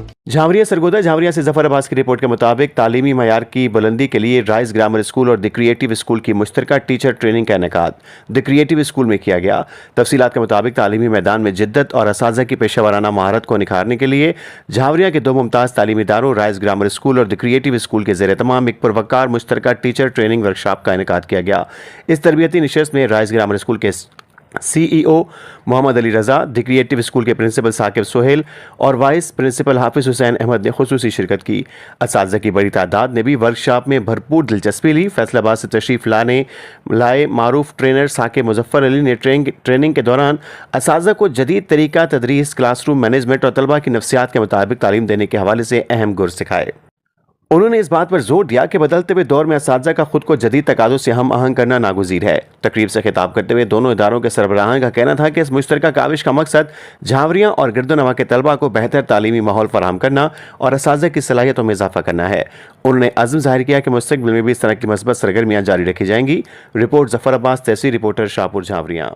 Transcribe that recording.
झावरिया सरगोदा झावरिया से जफर अब्बास की रिपोर्ट के मुताबिक तालीमी मयार की बुलंदी के लिए राइस ग्रामर स्कूल और द क्रिएटिव स्कूल की मुश्तरका टीचर ट्रेनिंग का इनेकाद द क्रिएटिव स्कूल में किया गया। तफसीलात के मुताबिक तालीमी मैदान में जिद्दत और असातिज़ा की पेशा वाराना महारत को निखारने के लिए झावरिया के दो मुमताज़ तालीमी इदारों राइस ग्रामर स्कूल और द क्रिएटिव स्कूल के ज़ेर तमाम एक पुरवकार मुश्तरका टीचर ट्रेनिंग वर्कशॉप का इनेकाद किया गया। इस तरबियती नशिस्त में राइस ग्रामर स्कूल के CEO Muhammad Ali Raza, The Creative School के प्रिंसिपल साकिब सोहेल और वाइस प्रिंसिपल हाफिज हुसैन अहमद ने खुसूसी शिरकत की। असातिज़ा की बड़ी तादाद ने भी वर्कशॉप में भरपूर दिलचस्पी ली। फैसलाबाद से तशरीफ लाए मारूफ ट्रेनर साकिब मुजफ्फर अली ने ट्रेनिंग के दौरान असातिज़ा को जदीद तरीका तदरीस, क्लासरूम मैनेजमेंट और तलबा की नफ्सियात के मुताबिक तालीम देने के हवाले से अहम गुर सिखाए। उन्होंने इस बात पर जोर दिया कि बदलते हुए दौर में असातिज़ा का खुद को जदीद तकाज़ों से हम आहंग करना नागुज़ीर है। तकरीब से खिताब करते हुए दोनों इदारों के सरबराहान का कहना था कि इस मुश्तरका काविश का मकसद झावरियाँ और गिरदोनवा के तलबा को बेहतर तालीमी माहौल फराहम करना और असातिज़ा की सलाहियतों में इजाफा करना है। उन्होंने अज़्म ज़ाहिर किया कि मुस्तक़बिल में भी इस तरह की मस्बत सरगर्मियाँ जारी रखी जाएंगी। रिपोर्ट जफ़र अब्बास, तहसील रिपोर्टर, शाहपुर, झावरियाँ।